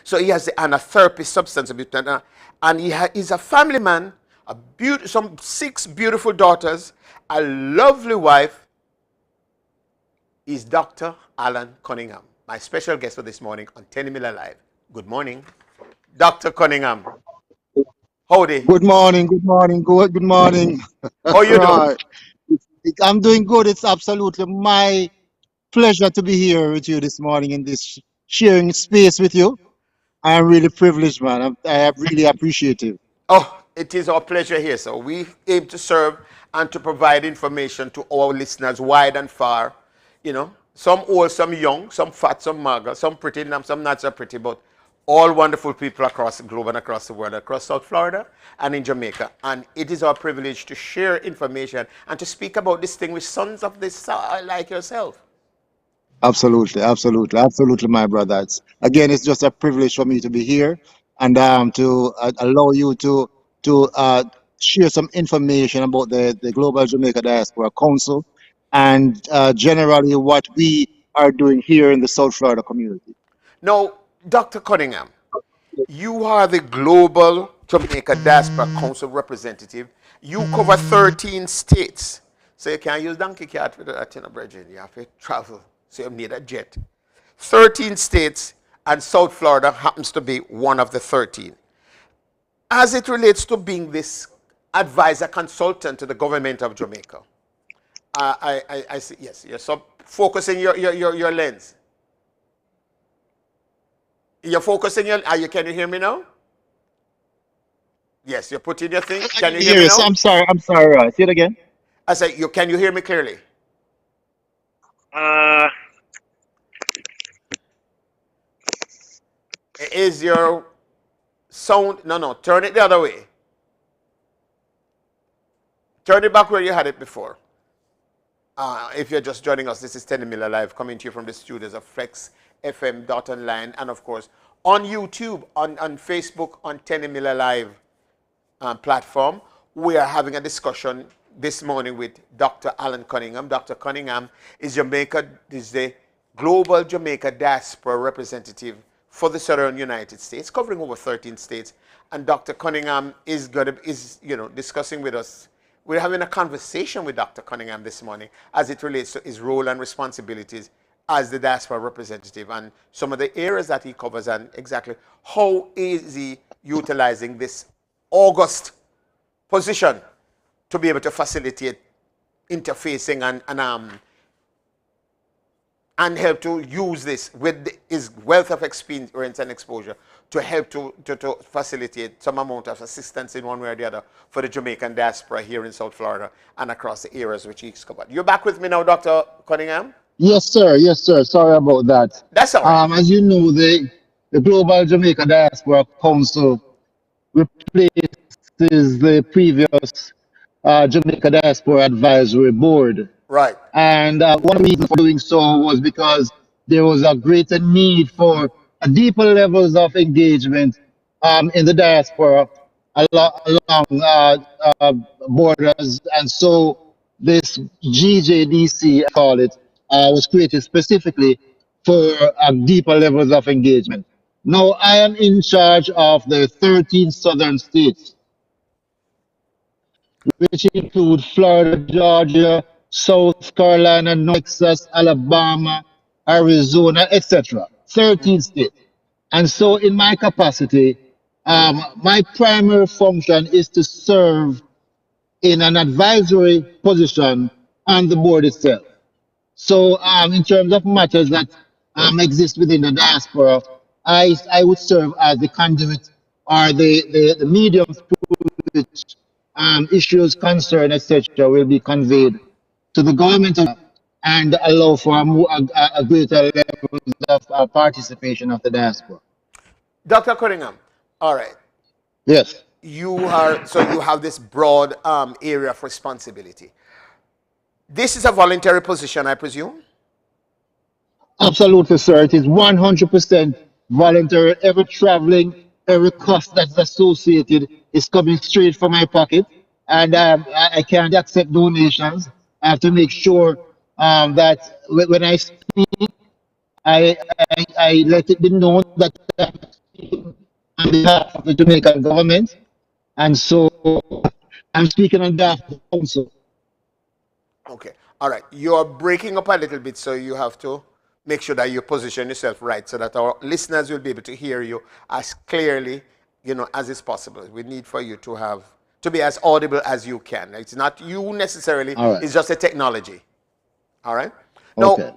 So he has the anatherapy substance abuse, and he's a family man, some 6 beautiful daughters, a lovely wife. Is Dr. Alan Cunningham, my special guest for this morning on 10 Miller Live. Good morning, Dr. Cunningham. Howdy. Good morning, good morning, good morning. How you doing? Right. I'm doing good. It's absolutely my pleasure to be here with you this morning in this sharing space with you. I'm really privileged, man. I really appreciate it. Oh, it is our pleasure here. So we aim to serve and to provide information to our listeners wide and far. Some old, some young, some fat, some mager, some pretty, some not so pretty, but all wonderful people across the globe and across the world, across South Florida and in Jamaica. And it is our privilege to share information and to speak about this thing with sons of this like yourself. Absolutely, absolutely, absolutely, my brother. Again, it's just a privilege for me to be here and to allow you to share some information about the Global Jamaica Diaspora Council and generally what we are doing here in the South Florida community. Now, Dr. Cunningham, you are the Global Jamaica Diaspora Council representative. You cover 13 states. So you can't use donkey cart with that in a Virgin. You have to travel. So you need a jet. 13 states, and South Florida happens to be one of the 13. As it relates to being this advisor consultant to the government of Jamaica, I see, yes, you're focusing your lens. You're focusing can you hear me now? Yes, you're putting your thing. Can you hear me Yes, now? I'm sorry. Say it again. I say, can you hear me clearly? Uh, Is your sound, no, turn it the other way. Turn it back where you had it before. If you're just joining us, this is 10 Miller Live coming to you from the studios of Flexx FM .online and of course on YouTube, on Facebook, on 10 Miller Live platform. We are having a discussion this morning with Dr. Alan Cunningham. Dr. Cunningham is the Global Jamaica Diaspora representative for the Southern United States, covering over 13 states. And Dr. Cunningham is discussing with us. We're having a conversation with Dr. Cunningham this morning as it relates to his role and responsibilities as the diaspora representative and some of the areas that he covers and exactly how is he utilizing this august position to be able to facilitate interfacing and help to use this with his wealth of experience and exposure to help to facilitate some amount of assistance in one way or the other for the Jamaican diaspora here in South Florida and across the areas which he's covered. You're back with me now, Dr. Cunningham? yes, sir. Yes, sir. Sorry about that. That's all right. As you know, the Global Jamaica Diaspora Council replaces the previous Jamaica Diaspora Advisory Board. Right. And one reason for doing so was because there was a greater need for a deeper levels of engagement in the diaspora along borders. And so this GJDC, I call it, was created specifically for deeper levels of engagement. Now, I am in charge of the 13 southern states, which include Florida, Georgia, South Carolina, Texas, Alabama, Arizona, etc. 13 states. And so, in my capacity, my primary function is to serve in an advisory position on the board itself. So, in terms of matters that exist within the diaspora, I would serve as the conduit or the medium through which issues, concern, etc., will be conveyed to the government and allow for a greater level of participation of the diaspora. Dr. Cunningham, all right. Yes. You have this broad area of responsibility. This is a voluntary position, I presume? Absolutely, sir. It is 100% voluntary. Every traveling, every cost that's associated is coming straight from my pocket. And I can't accept donations. I have to make sure that when I speak, I let it be known that I'm on behalf of the Jamaican government, and so I'm speaking on behalf of the council. Okay. All right. You're breaking up a little bit, so you have to make sure that you position yourself right so that our listeners will be able to hear you as clearly, as is possible. We need for you to be as audible as you can. It's not you necessarily, All right. it's just a technology. All right? Now, Okay.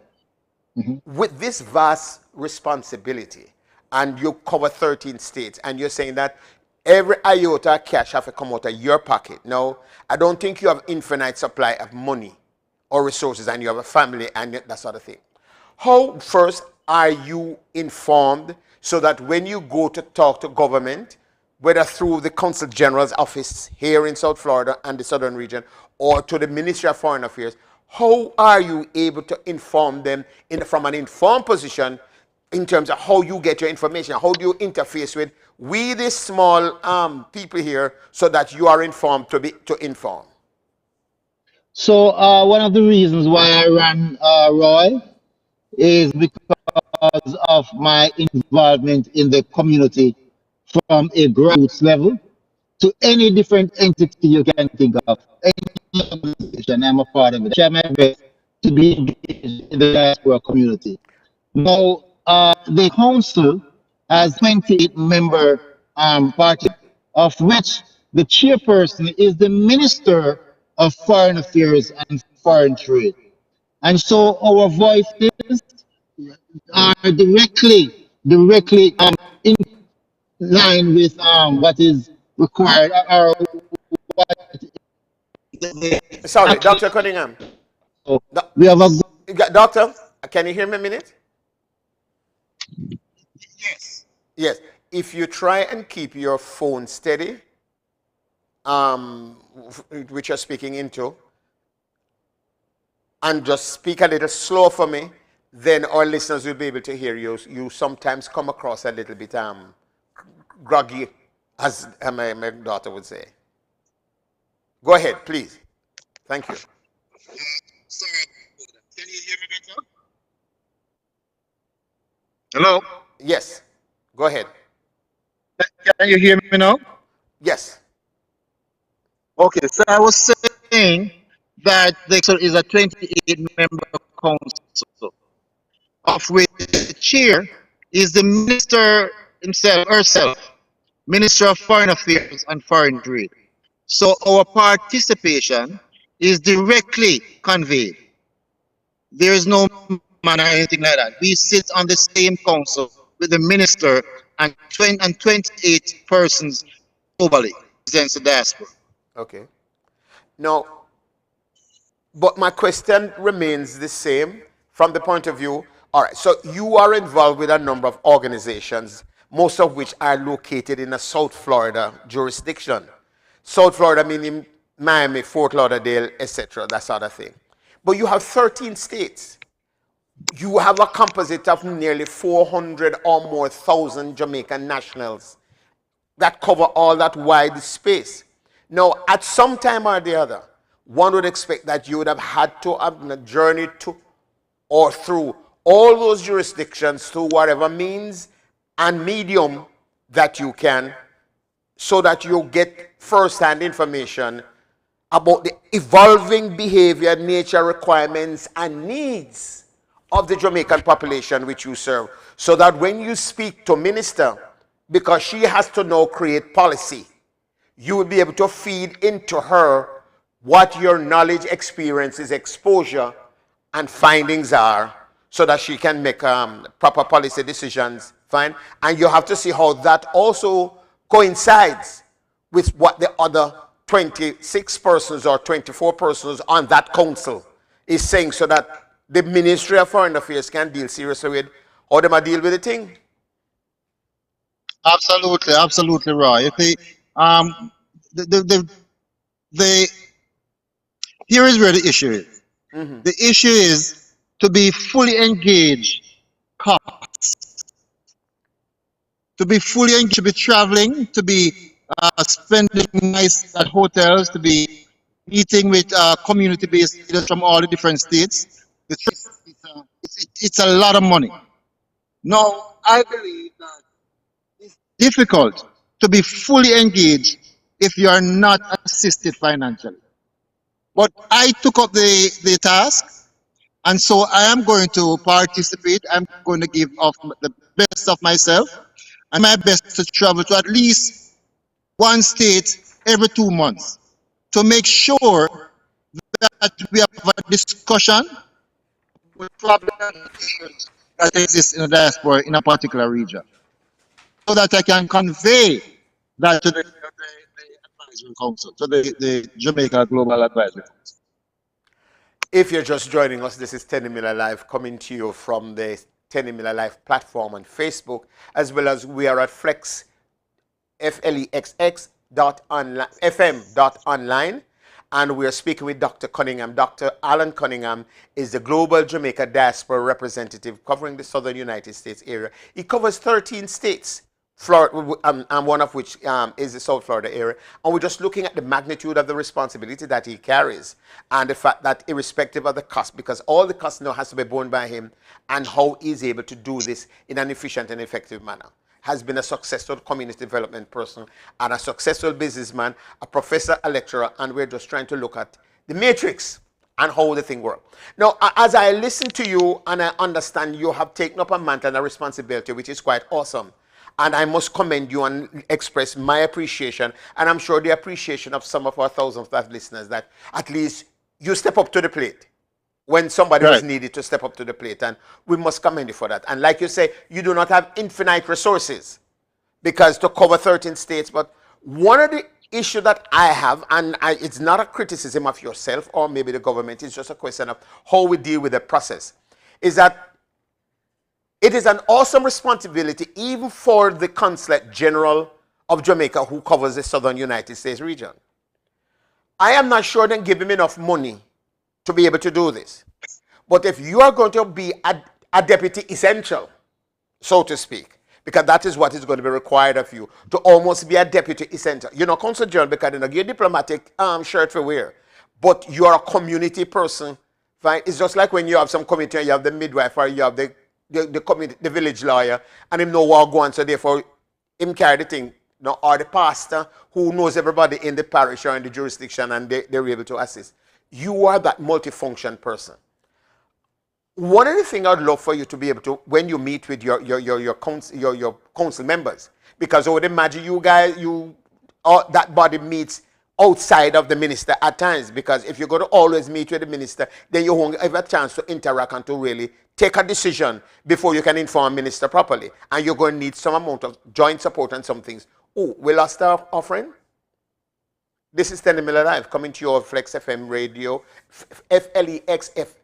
Mhm. with this vast responsibility, and you cover 13 states, and you're saying that every iota of cash have to come out of your pocket. No, I don't think you have infinite supply of money or resources, and you have a family and that sort of thing. How first are you informed so that when you go to talk to government, whether through the Consul General's office here in South Florida and the Southern region, or to the Ministry of Foreign Affairs, how are you able to inform them from an informed position in terms of how you get your information? How do you interface with we, these small people here, so that you are informed to inform? So one of the reasons why I ran Roy is because of my involvement in the community from a grassroots level to any different entity you can think of, any organization. I'm a part of it. I try my best to be engaged in the diaspora community. Now, the council has 28 member party, of which the chairperson is the Minister of Foreign Affairs and Foreign Trade. And so our voices are directly in line with what is required or the Sorry, actual. Dr. Cunningham. So Do- we have a Doctor, can you hear me a minute? Yes. If you try and keep your phone steady, which you're speaking into, and just speak a little slow for me, then our listeners will be able to hear you. You sometimes come across a little bit groggy, as my daughter would say. Go ahead, please. Thank you. Sorry about that. Can you hear me better? Hello? Yes. Go ahead. Can you hear me now? Yes. Okay, so I was saying that the council is a 28 member council, of which the chair is the minister himself, herself, Minister of Foreign Affairs and Foreign Trade. So our participation is directly conveyed. There is no manner or anything like that. We sit on the same council with the minister and 28 persons globally represents the diaspora. Okay. Now, but my question remains the same from the point of view. All right, so you are involved with a number of organizations, most of which are located in a South Florida jurisdiction. South Florida meaning Miami, Fort Lauderdale, etc., that sort of thing. But you have 13 states. You have a composite of nearly 400 or more thousand Jamaican nationals that cover all that wide space. Now, at some time or the other, one would expect that you would have had to have journeyed to or through all those jurisdictions through whatever means and medium that you can, so that you get first-hand information about the evolving behavior, nature, requirements, and needs of the Jamaican population which you serve. So that when you speak to minister, because she has to now create policy, you will be able to feed into her what your knowledge, experiences, exposure, and findings are, so that she can make proper policy decisions. Fine. And you have to see how that also coincides with what the other 26 persons or 24 persons on that council is saying, so that the Ministry of Foreign Affairs can deal seriously with how they might deal with the thing. Absolutely, absolutely right. If they, the, the, the, the, here is where the issue is. The issue is to be fully engaged, to be fully engaged, to be traveling, to be spending nights at hotels, to be meeting with community-based leaders from all the different states. It's a lot of money. Now, I believe that difficult to be fully engaged if you are not assisted financially. But I took up the task, and so I am going to participate. I'm going to give off the best of myself and my best to travel to at least one state every 2 months to make sure that we have a discussion with problems and issues that exist in the diaspora in a particular region, so that I can convey that to the advisory council, to the Jamaica Global Advisory Council. If you're just joining us, this is Tenny Miller Live coming to you from the Tenny Miller Live platform on Facebook, as well as we are at Flexx, Flexx FM.online. And we're speaking with Dr. Cunningham. Dr. Alan Cunningham is the Global Jamaica Diaspora Representative covering the Southern United States area. He covers 13 states, Florida, and one of which is the South Florida area. And we're just looking at the magnitude of the responsibility that he carries and the fact that irrespective of the cost, because all the cost now has to be borne by him, and how he's able to do this in an efficient and effective manner. Has been a successful community development person and a successful businessman, a professor, a lecturer, and we're just trying to look at the matrix and how the thing works. Now, as I listen to you and I understand you have taken up a mantle and a responsibility, which is quite awesome. And I must commend you and express my appreciation, and I'm sure the appreciation of some of our thousands of listeners, that at least you step up to the plate when somebody was needed to step up to the plate, and we must commend you for that. And like you say, you do not have infinite resources because to cover 13 states, but one of the issues that I have, and it's not a criticism of yourself or maybe the government, it's just a question of how we deal with the process, is that it is an awesome responsibility even for the Consulate General of Jamaica who covers the Southern United States region. I am not sure they give him enough money to be able to do this. But if you are going to be a deputy essential, so to speak, because that is what is going to be required of you, to almost be a deputy essential. You're not consul general because you're not a diplomatic shirt to wear, but you're a community person. Right? It's just like when you have some community, you have the midwife or you have the community, the village lawyer, and him know what go on, so therefore him carry the thing. No, or the pastor who knows everybody in the parish or in the jurisdiction, and they're able to assist. You are that multifunction person. One of the things I'd love for you to be able to, when you meet with your council members, because I would imagine you guys, that body meets outside of the minister at times, because if you're going to always meet with the minister, then you won't have a chance to interact and to really take a decision before you can inform minister properly. And you're going to need some amount of joint support and some things. Oh, we lost our friend? This is Tenny Miller Live coming to you on Flexx FM radio, Flexx.fm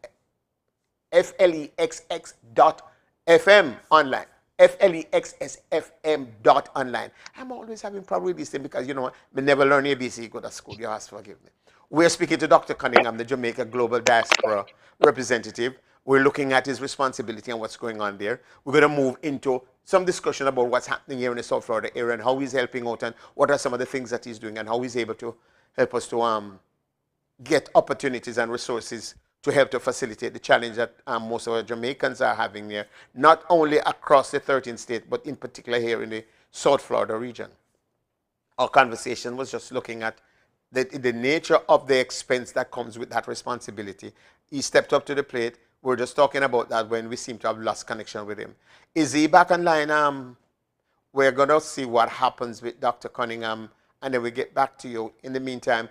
online, Flexsfm.online. I'm always having problems with this thing because, you know what, we never learn ABC, go to school, you have to forgive me. We're speaking to Dr. Cunningham, the Jamaica Global Diaspora Representative. We're looking at his responsibility and what's going on there. We're going to move into some discussion about what's happening here in the South Florida area and how he's helping out and what are some of the things that he's doing and how he's able to help us to get opportunities and resources to help to facilitate the challenge that most of our Jamaicans are having here, not only across the 13 states, but in particular here in the South Florida region. Our conversation was just looking at the nature of the expense that comes with that responsibility. He stepped up to the plate. We're just talking about that when we seem to have lost connection with him. Is he back online? We're going to see what happens with Dr. Cunningham, and then we get back to you. In the meantime,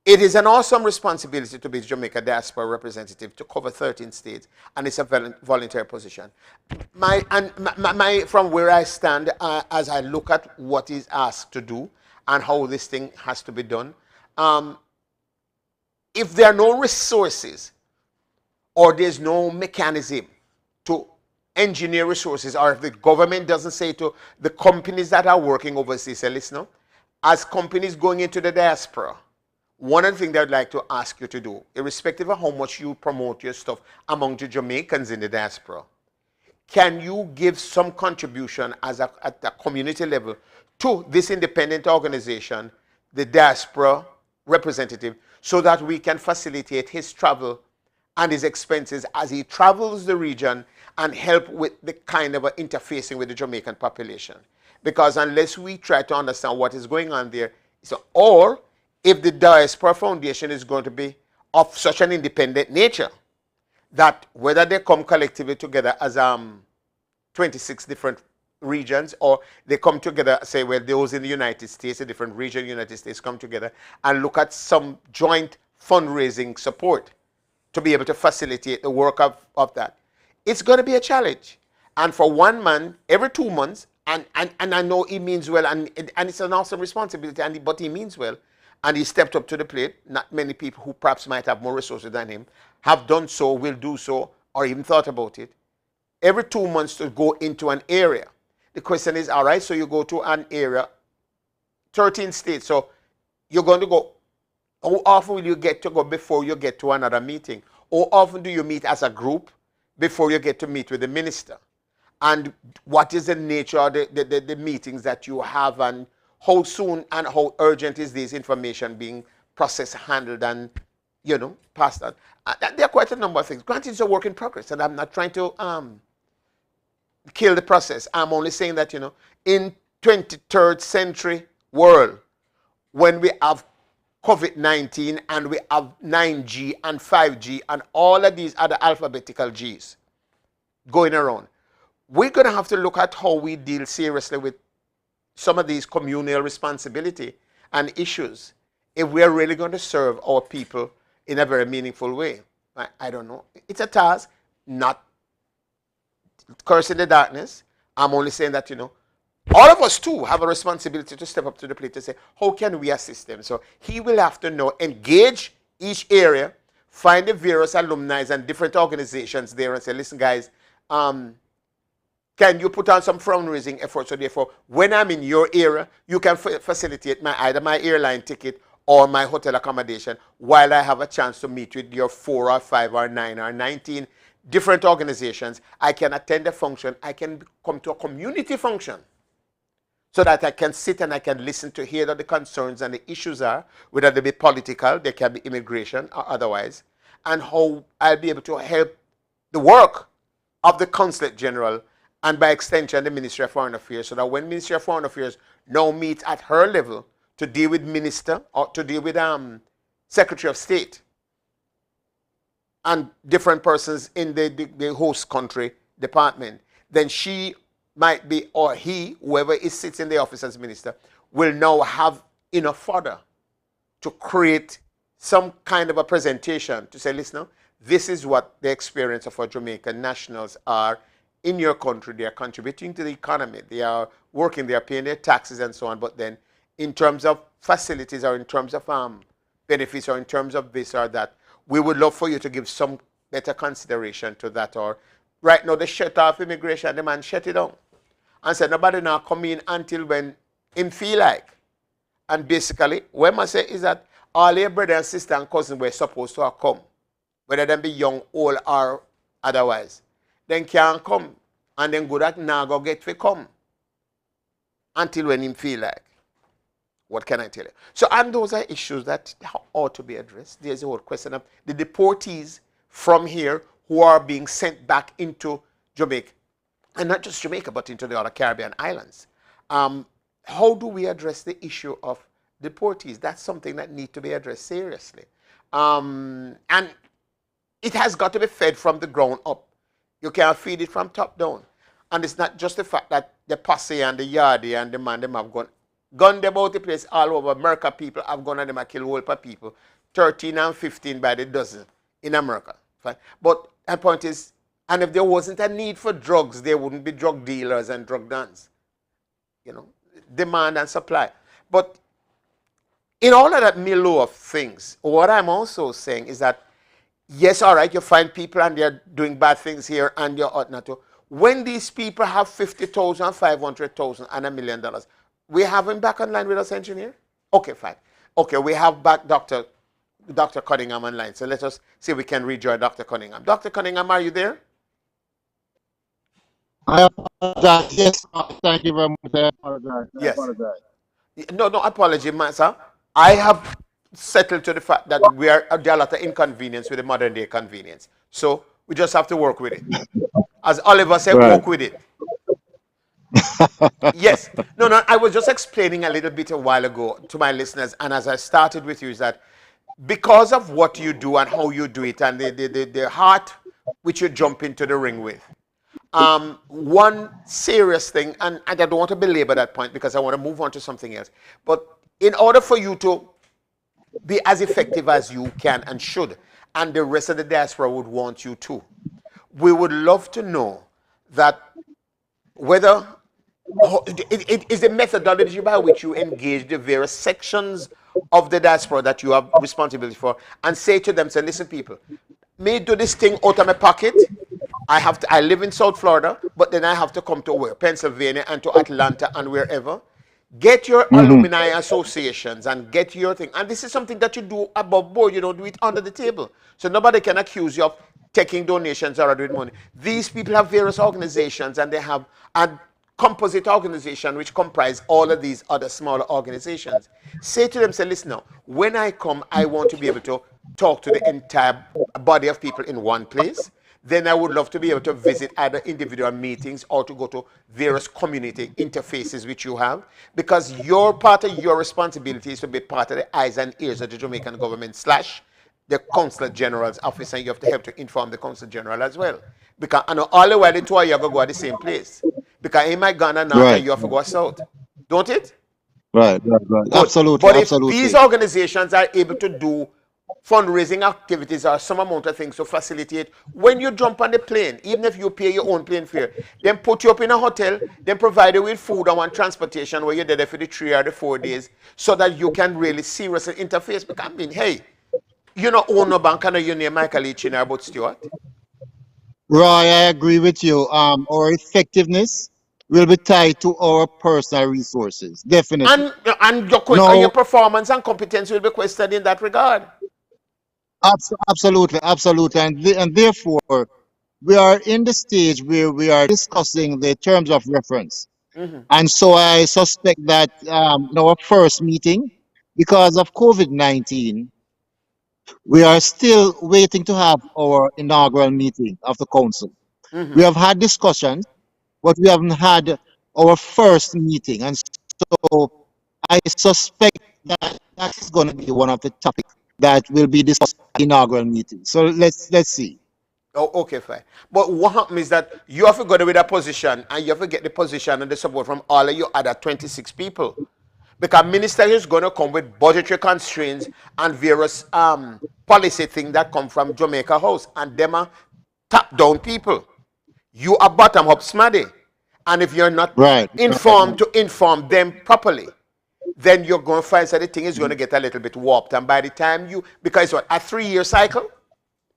it is an awesome responsibility to be Jamaica Diaspora Representative to cover 13 states, and it's a voluntary position. From where I stand, as I look at what he's asked to do and how this thing has to be done, if there are no resources or there's no mechanism to engineer resources, or if the government doesn't say to the companies that are working overseas, say, listen, as companies going into the diaspora, one of the things I'd like to ask you to do, irrespective of how much you promote your stuff among the Jamaicans in the diaspora, can you give some contribution at the community level to this independent organization, the diaspora representative, so that we can facilitate his travel and his expenses as he travels the region and help with the kind of interfacing with the Jamaican population. Because unless we try to understand what is going on there, so, or if the Diaspora Foundation is going to be of such an independent nature that whether they come collectively together as 26 different regions, or they come together, say, well, those in the United States, a different region in the United States come together and look at some joint fundraising support to be able to facilitate the work of that. It's going to be a challenge. And for one man, every 2 months, and I know he means well, and it's an awesome responsibility, but he means well, and he stepped up to the plate. Not many people who perhaps might have more resources than him have done so, will do so, or even thought about it. Every 2 months to go into an area. The question is, all right, so you go to an area, 13 states, so you're going to go. How often will you get to go before you get to another meeting? How often do you meet as a group before you get to meet with the minister? And what is the nature of the meetings that you have, and how soon and how urgent is this information being processed, handled, and, passed on? There are quite a number of things. Granted, it's a work in progress, and I'm not trying to kill the process. I'm only saying that, in 23rd century world, when we have COVID-19 and we have 9G and 5G and all of these other alphabetical Gs going around, we're going to have to look at how we deal seriously with some of these communal responsibility and issues if we're really going to serve our people in a very meaningful way. I don't know. It's a task, not cursing the darkness. I'm only saying that, all of us too have a responsibility to step up to the plate to say, how can we assist them? So he will have to know, engage each area, find the various alumni and different organizations there and say, listen, guys, can you put on some fundraising efforts? So therefore, when I'm in your area, you can facilitate either my airline ticket or my hotel accommodation while I have a chance to meet with your 4 or 5 or 9 or 19 different organizations. I can attend a function. I can come to a community function so that I can sit and I can listen to hear what the concerns and the issues are, whether they be political, they can be immigration or otherwise, and how I'll be able to help the work of the Consulate General and by extension the Ministry of Foreign Affairs, so that when Ministry of Foreign Affairs now meets at her level to deal with Minister or to deal with Secretary of State and different persons in the host country department, then she might be, or he, whoever sits in the office as minister, will now have enough fodder to create some kind of a presentation to say, listen, this is what the experience of our Jamaican nationals are in your country. They are contributing to the economy. They are working. They are paying their taxes and so on. But then in terms of facilities or in terms of benefits or in terms of this or that, we would love for you to give some better consideration to that. Or right now, they shut off immigration. The man shut it down and said nobody now come in until when him feel like. And basically, what I say is that all your brother and sister and cousin were supposed to have come, whether they be young, old, or otherwise. Then can come and then go that now go get to come until when him feel like. What can I tell you? So, and those are issues that ought to be addressed. There's the whole question of the deportees from here who are being sent back into Jamaica, and not just Jamaica, but into the other Caribbean islands. How do we address the issue of deportees? That's something that needs to be addressed seriously. And it has got to be fed from the ground up. You can't feed it from top down. And it's not just the fact that the posse and the yardie and the man, them have gunned about the place all over. America people have gone and them have killed whole of people. 13 and 15 by the dozen in America. Fine. But the point is, and if there wasn't a need for drugs, there wouldn't be drug dealers and drug dons. Demand and supply. But in all of that milieu of things, what I'm also saying is that, yes, all right, you find people and they're doing bad things here and you ought not to. When these people have 50,000, 500,000 and $1 million, we have him back online with us, engineer? Okay, fine. Okay, we have back Dr. Cunningham online. So let us see if we can rejoin Dr. Cunningham. Dr. Cunningham, are you there? I apologize. Yes, thank you very much. I apologize. Yes. No apology, man, sir. I have settled to the fact that there are a lot of inconvenience with the modern day convenience. So we just have to work with it. As Oliver said, Right. walk with it. Yes. No, no, I was just explaining a little bit a while ago to my listeners, and as I started with you, is that because of what you do and how you do it and the heart which you jump into the ring with, one serious thing, and I don't want to belabor that point because I want to move on to something else, but in order for you to be as effective as you can and should, and the rest of the diaspora would want you to, we would love to know that whether it is the methodology by which you engage the various sections of the diaspora that you have responsibility for, and say to them, say, listen, people, me do this thing out of my pocket. I live in South Florida, but then I have to come to where? Pennsylvania and to Atlanta and wherever. Get your alumni associations and get your thing. And this is something that you do above board. You don't do it under the table. So nobody can accuse you of taking donations or doing money. These people have various organizations, and they have a composite organization which comprise all of these other smaller organizations. Say to them, say, listen now, when I come, I want to be able to talk to the entire body of people in one place. Then I would love to be able to visit either individual meetings or to go to various community interfaces which you have, because your part of your responsibility is to be part of the eyes and ears of the Jamaican government / the Consul General's office, and you have to help to inform the Consul General as well. Because I know all the while the two of you are going to go at the same place. Because in my Ghana north and Right. you have to go south. Don't it? Right. Right. Right. Good. Absolutely. But if these Absolutely. organizations are able to do fundraising activities or some amount of things to facilitate, when you jump on the plane, even if you pay your own plane fare, then put you up in a hotel, then provide you with food and one transportation where you're there for the 3 or the 4 days, so that you can really seriously interface. Because I mean, hey, you not own no bank and you name Michael H. in about Stewart. Roy, I agree with you. Our effectiveness will be tied to our personal resources. Definitely. And your No, performance and competence will be questioned in that regard. absolutely, absolutely, and therefore we are in the stage where we are discussing the terms of reference. And so I suspect that in our first meeting, because of COVID-19, we are still waiting to have our inaugural meeting of the council. We have had discussions, but we haven't had our first meeting. And so I suspect that that is going to be one of the topics that will be discussed at the inaugural meeting. So let's see. Oh, okay, fine. But what happens is that you have to go there with a position, and you have to get the position and the support from all of your other 26 people. Because minister is going to come with budgetary constraints and various policy things that come from Jamaica House. And them are top-down people. You are bottom-up smaddy. And if you're not Right. informed to inform them properly, then you're going to find that the thing is going to get a little bit warped. And by the time because what, a 3-year cycle?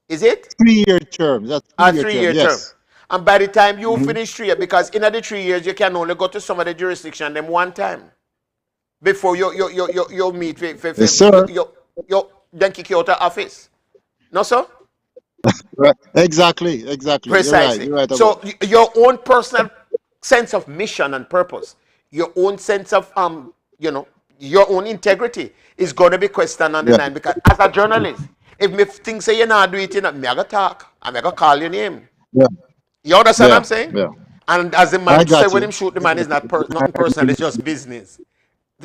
Is it? 3-year term. That's A 3-year term. 3-year term. Yes. And by the time you finish 3 years, because in the 3 years, you can only go to some of the jurisdiction them one time before you meet Yes, sir. then kick you out of office. No, sir? Right. Exactly. Exactly. You're right. Precisely. You're right about So your own personal sense of mission and purpose, your own sense of your own integrity is going to be questioned on the yeah. line. Because as a journalist, if me think say you're not doing it, me I gotta talk. I'm gonna call your name. Yeah. You understand what Yeah. I'm saying? Yeah. And as the I man say, got when you. him shoot the I man, got is not you. nothing personal. It's just business.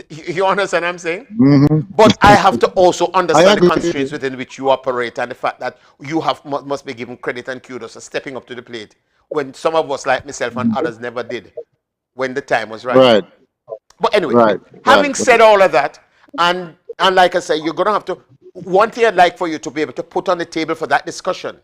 You understand what I'm saying? Mhm. But I have to also I understand the constraints agree. within which you operate, and the fact that you must be given credit and kudos for stepping up to the plate when some of us, like myself and others, never did when the time was right. Right. But anyway, Right. Right. having said all of that, and like I say, you're gonna have to. One thing I'd like for you to be able to put on the table for that discussion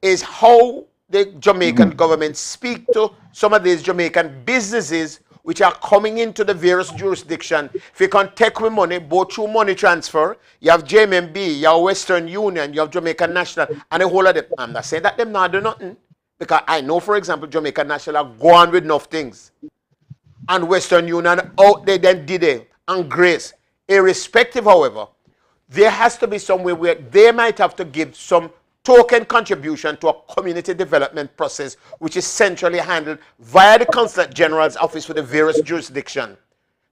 is how the Jamaican government speak to some of these Jamaican businesses which are coming into the various jurisdictions. If you can take with money, both through money transfer, you have JMB, you have Western Union, you have Jamaican National, and a whole of them. I'm not saying that them not do nothing, because I know, for example, Jamaican National are gone with enough things. And Western Union, they then did it, and Grace. Irrespective, however, there has to be somewhere where they might have to give some token contribution to a community development process which is centrally handled via the Consulate General's office for the various jurisdictions,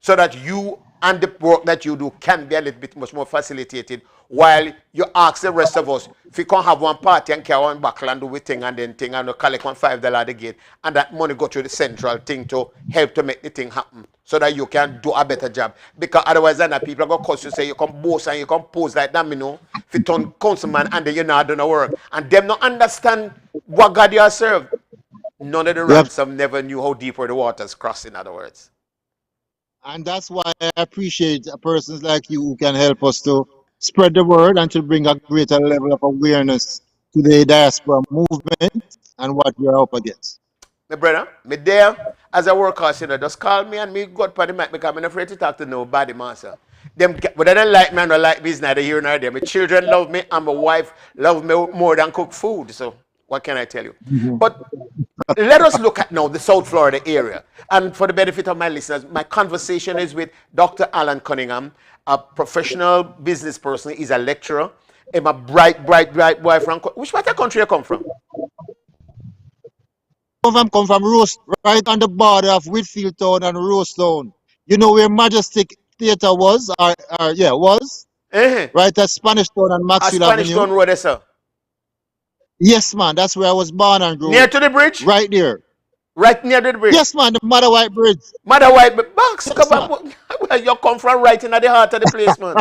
so that you and the work that you do can be a little bit much more facilitated while you ask the rest of us if we can't have one party and carry one back and do we thing and then thing and collect $5 at the gate and that money go to the central thing to help to make the thing happen so that you can do a better job. Because otherwise then people are going to cause you say you come boast and you come pose like that, you know, if you turn councilman and then you're not doing the work. And them not understand what God you are served. None of the Yep. ransom never knew how deep were the waters crossed, in other words. And that's why I appreciate persons like you who can help us to spread the word and to bring a greater level of awareness to the diaspora movement and what we're up against. My brother, me there as a workhorse, you know, just call me and me go up on the mic because I'm not afraid to talk to nobody, master. Them, whether they like me or not like me is neither here nor there. My children love me and my wife love me more than cook food. So what can I tell you? But let us look at now the South Florida area. And for the benefit of my listeners, my conversation is with Dr. Alan Cunningham, a professional business person. He's a lecturer. I'm a bright boy from... Which part of the country you come from? Come from Rose, right on the border of Whitfield Town and Rosetown. You know where Majestic Theatre was? Was. Uh-huh. Right at Spanish Town and A Maxfield Spanish Avenue. Town Road, sir. Yes, man. That's where I was born and grew Near up. to the bridge? Right there. Right near the bridge? Yes, man. The Mother White Bridge. Mother White Box. Yes, man. Where you come from right in the heart of the place, man.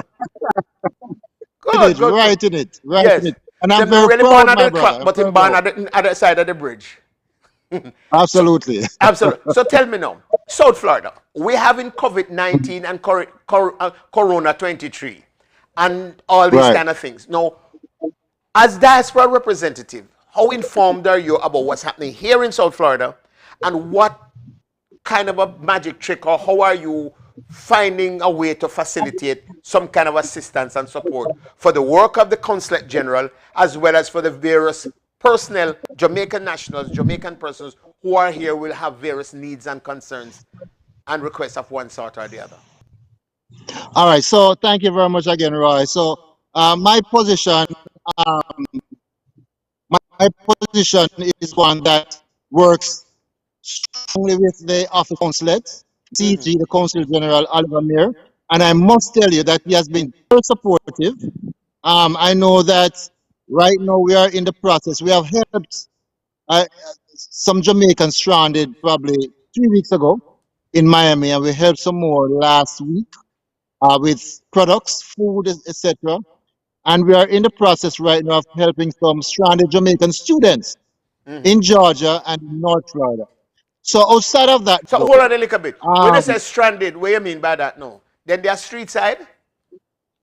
Good. Right in it. Yes. And I'm Them very really proud, born at my the brother. clock, but him born at the other side of the bridge. Absolutely. Absolutely. So tell me now, South Florida, we're having COVID-19 and Corona 23 and all these Right. kind of things. Now, as diaspora representative, how informed are you about what's happening here in South Florida and what kind of a magic trick or how are you finding a way to facilitate some kind of assistance and support for the work of the Consulate General as well as for the various personnel, Jamaican nationals, Jamaican persons who are here will have various needs and concerns and requests of one sort or the other. All right. So thank you very much again, Roy. So my position, is one that works strongly with the office consulate, CG, the Consul General Oliver Mayer, and I must tell you that he has been very supportive. I know that right now we are in the process. We have helped some Jamaicans stranded probably 3 weeks ago in Miami, and we helped some more last week with products, food, etc. And we are in the process right now of helping some stranded Jamaican students in Georgia and in North Florida. So outside of that, So hold on a little bit. When you um, say stranded, what do you mean by that now? Then they are street side?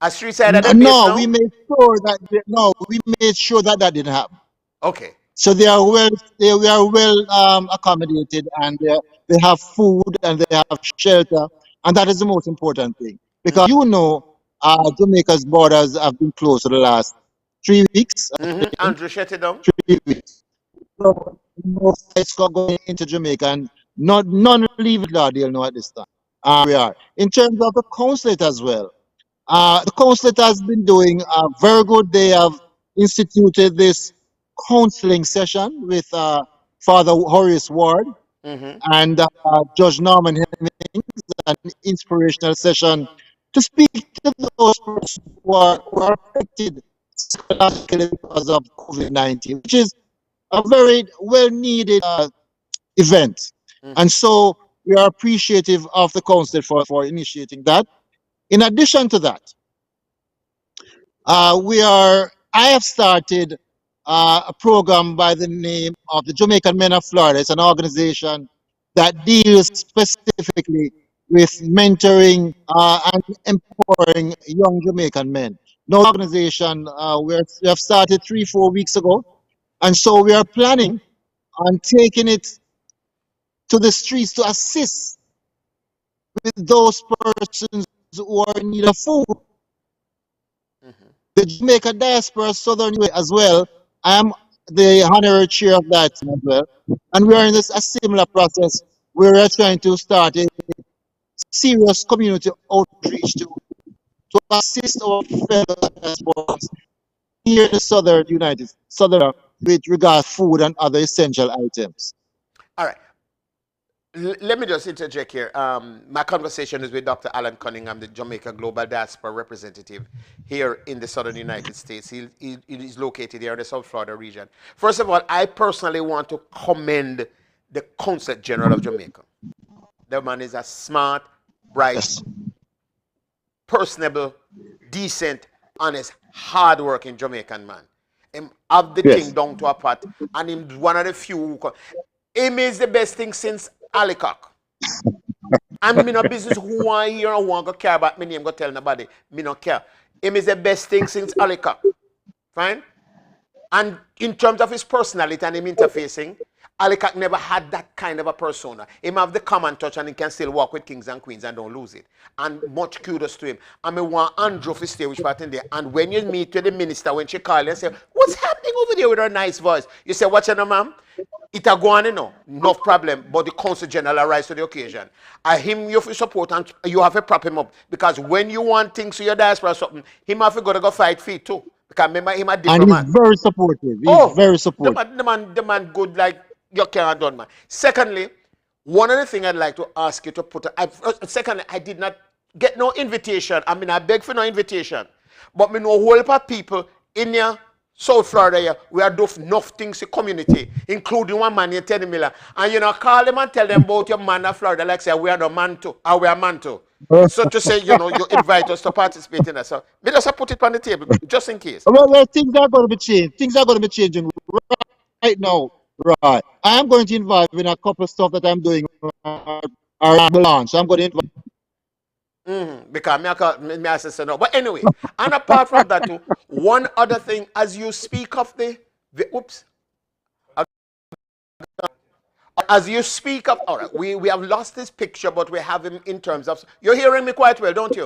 A street side of the base no, now? we made sure that that didn't happen. Okay. So they are well accommodated, and they have food and they have shelter, and that is the most important thing because Jamaica's borders have been closed for the last 3 weeks. Andrew, shut it down. 3 weeks. So no flights going into Jamaica, and none leave Lauderdale now at this time. We are in terms of the consulate as well. The consulate has been doing very good. They have instituted this counseling session with Father Horace Ward and Judge Norman Hemmings, an inspirational session to speak to those persons who are affected psychologically because of COVID-19, which is a very well needed event. And so we are appreciative of the consulate for initiating that. In addition to that, I have started a program by the name of the Jamaican Men of Florida. It's an organization that deals specifically with mentoring and empowering young Jamaican men. No organization we have started 3-4 weeks ago, and so we are planning on taking it to the streets to assist with those persons who are in need of food. The Jamaica Diaspora Southern Way as well. I am the honorary chair of that as well. And we are in a similar process where we are trying to start a serious community outreach to assist our fellow diasporans here in the southern with regard to food and other essential items. All right. Let me just interject here. My conversation is with Dr. Alan Cunningham, the Jamaica Global Diaspora representative here in the southern United States. He is located here in the South Florida region. First of all, I personally want to commend the Consul General of Jamaica. The man is a smart, bright, Yes. personable, decent, honest, hard-working Jamaican man. Him have the thing Yes. down to a pot, and him one of the few who him is the best thing since Alicock. And me no business who want hear or want to care about me name, go tell nobody. Me no care. Him is the best thing since Alicock. Fine? And in terms of his personality and him interfacing, Alicock never had that kind of a persona. Him have the common touch and he can still walk with kings and queens and don't lose it. And much kudos to him. And I want Andrew to stay which part in there. And when you meet with the minister, when she call you and say, what's happening over there with her nice voice? You say, what's your name, ma'am? It a go on, you know, no problem. But the Consul General rise to the occasion. And him you have to support and you have to prop him up. Because when you want things to your diaspora or something, him have to go fight for it too. Because remember, him a And he's diplomat. very supportive. He's Oh, very supportive. the man good like you can't done, man. Secondly, one of the things I'd like to ask you to put, secondly, I did not get no invitation. I mean, I beg for no invitation. But me know a whole lot of people in here, South Florida here, we are doing enough things in the community, including one man here, Teddy Miller. And you know, call them and tell them about your man in Florida, like say, we are the man too, or we are man too. So to say, you know, you invite us to participate in that. So me just put it on the table, just in case. Well, things are going to be changed. Things are going to be changing right now. Right. I am going to involve in a couple of stuff that I'm doing our launch. I'm going to invite. Because me I say no. But anyway, and apart from that too, one other thing, as you speak of oops, as you speak of, all right, we have lost this picture, but we have him in terms of, you're hearing me quite well, don't you?